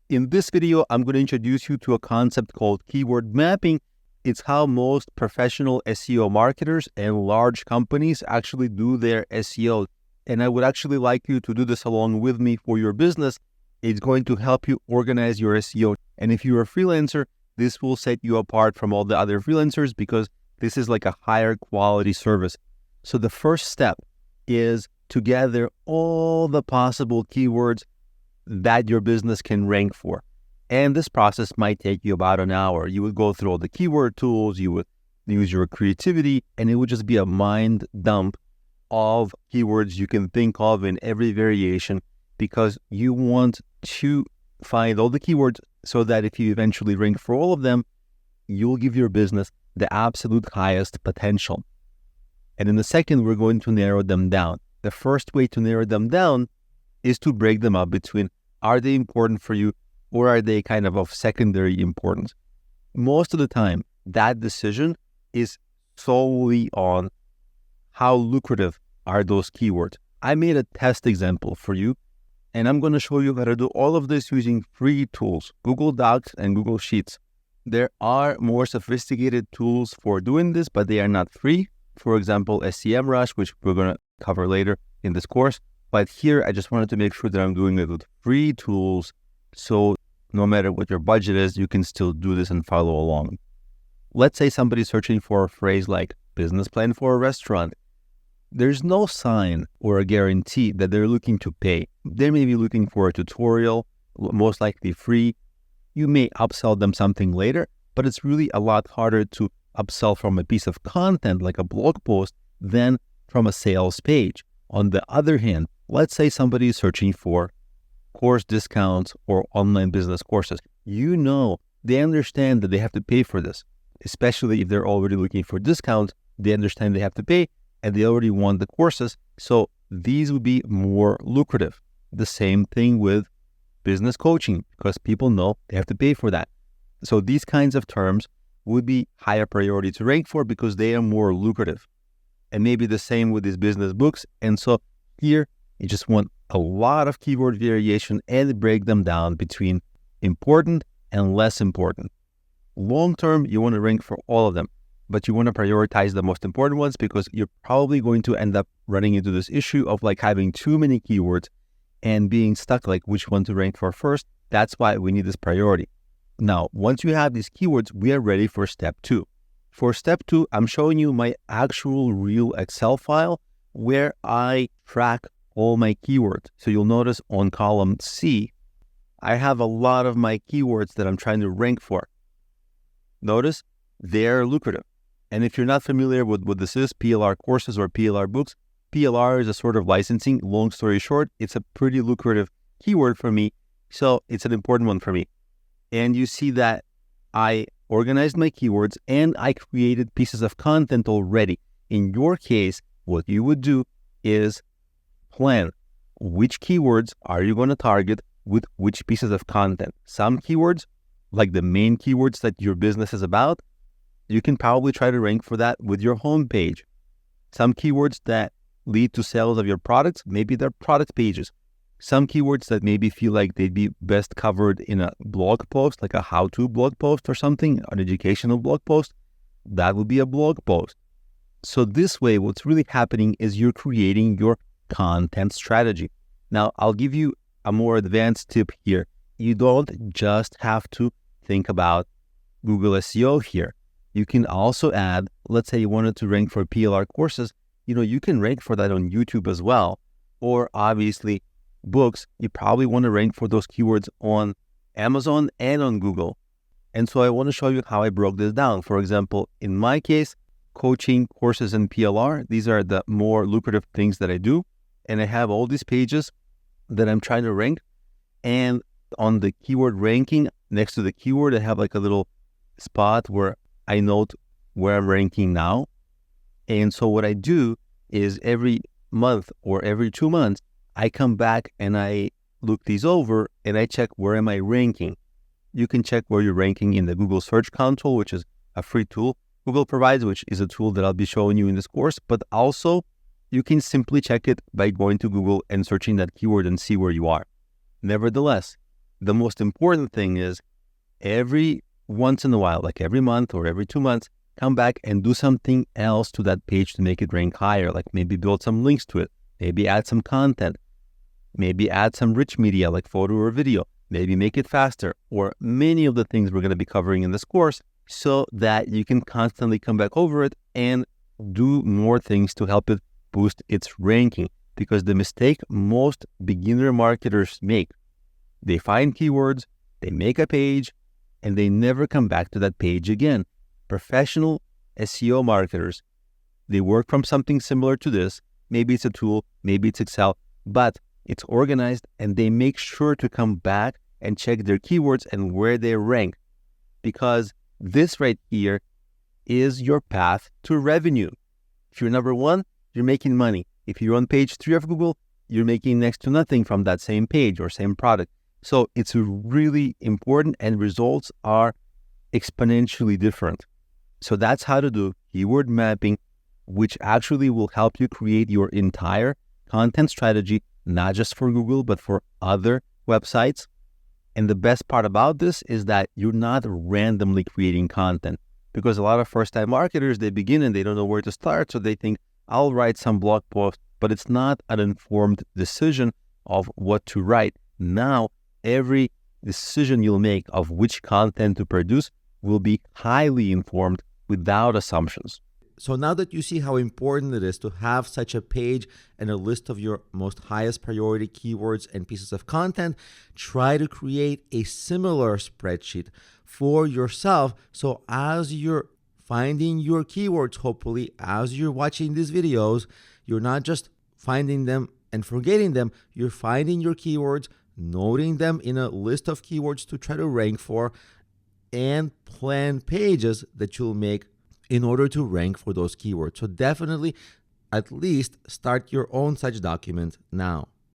In this video, I'm going to introduce you to a concept called keyword mapping. It's how most professional SEO marketers and large companies actually do their SEO. And I would actually like you to do this along with me for your business. It's going to help you organize your SEO. And if you're a freelancer, this will set you apart from all the other freelancers because this is like a higher quality service. So the first step is to gather all the possible keywords that your business can rank for. And this process might take you about an hour. You would go through all the keyword tools, you would use your creativity, and it would just be a mind dump of keywords you can think of in every variation because you want to find all the keywords so that if you eventually rank for all of them, you'll give your business the absolute highest potential. And in a second, we're going to narrow them down. The first way to narrow them down is to break them up between, are they important for you or are they kind of secondary importance? Most of the time, that decision is solely on how lucrative are those keywords. I made a test example for you, and I'm going to show you how to do all of this using free tools, Google Docs and Google Sheets. There are more sophisticated tools for doing this, but they are not free. For example, SEMrush, which we're going to cover later in this course. But here, I just wanted to make sure that I'm doing it with free tools. So no matter what your budget is, you can still do this and follow along. Let's say somebody's searching for a phrase like business plan for a restaurant. There's no sign or a guarantee that they're looking to pay. They may be looking for a tutorial, most likely free. You may upsell them something later, but it's really a lot harder to upsell from a piece of content like a blog post than from a sales page. On the other hand, let's say somebody is searching for course discounts or online business courses. You know, they understand that they have to pay for this, especially if they're already looking for discounts. They understand they have to pay and they already want the courses. So these would be more lucrative. The same thing with business coaching because people know they have to pay for that. So these kinds of terms would be higher priority to rank for because they are more lucrative. And maybe the same with these business books. And so here, you just want a lot of keyword variation and break them down between important and less important. Long term, you want to rank for all of them, but you want to prioritize the most important ones because you're probably going to end up running into this issue of like having too many keywords and being stuck like which one to rank for first. That's why we need this priority. Now, once you have these keywords, we are ready for step 2. For step 2, I'm showing you my actual real Excel file where I track all my keywords. So you'll notice on column C, I have a lot of my keywords that I'm trying to rank for. Notice they're lucrative. And if you're not familiar with what this is, PLR courses or PLR books, PLR is a sort of licensing. Long story short, it's a pretty lucrative keyword for me. So it's an important one for me. And you see that I organized my keywords and I created pieces of content already. In your case, what you would do is plan which keywords are you going to target with which pieces of content. Some keywords, like the main keywords that your business is about, you can probably try to rank for that with your homepage. Some keywords that lead to sales of your products, maybe they're product pages. Some keywords that maybe feel like they'd be best covered in a blog post, like a how-to blog post or something, an educational blog post, that would be a blog post. So this way, what's really happening is you're creating your content strategy. Now, I'll give you a more advanced tip here. You don't just have to think about Google SEO here. You can also add, let's say you wanted to rank for PLR courses, you can rank for that on YouTube as well. Or obviously, books, you probably want to rank for those keywords on Amazon and on Google. And so I want to show you how I broke this down. For example, in my case, coaching, courses, and PLR, these are the more lucrative things that I do. And I have all these pages that I'm trying to rank. And on the keyword ranking, next to the keyword, I have like a little spot where I note where I'm ranking now. And so what I do is every month or every 2 months, I come back and I look these over and I check where am I ranking. You can check where you're ranking in the Google Search Console, which is a free tool Google provides, which is a tool that I'll be showing you in this course, but also you can simply check it by going to Google and searching that keyword and see where you are. Nevertheless, the most important thing is every once in a while, like every month or every 2 months, come back and do something else to that page to make it rank higher, like maybe build some links to it, maybe add some content, maybe add some rich media like photo or video, maybe make it faster, or many of the things we're going to be covering in this course, so that you can constantly come back over it and do more things to help it boost its ranking. Because the mistake most beginner marketers make, they find keywords, they make a page, and they never come back to that page again. Professional SEO marketers, they work from something similar to this. Maybe it's a tool, maybe it's Excel, but it's organized, and they make sure to come back and check their keywords and where they rank, because this right here is your path to revenue. If you're number one, you're making money. If you're on page 3 of Google, you're making next to nothing from that same page or same product. So it's really important, and results are exponentially different. So that's how to do keyword mapping, which actually will help you create your entire content strategy, not just for Google, but for other websites. And the best part about this is that you're not randomly creating content, because a lot of first-time marketers, they begin and they don't know where to start. So they think, I'll write some blog post, but it's not an informed decision of what to write. Now, every decision you'll make of which content to produce will be highly informed without assumptions. So now that you see how important it is to have such a page and a list of your most highest priority keywords and pieces of content, try to create a similar spreadsheet for yourself. So as you're finding your keywords, hopefully, as you're watching these videos, you're not just finding them and forgetting them. You're finding your keywords, noting them in a list of keywords to try to rank for, and plan pages that you'll make in order to rank for those keywords. So definitely, at least start your own such document now.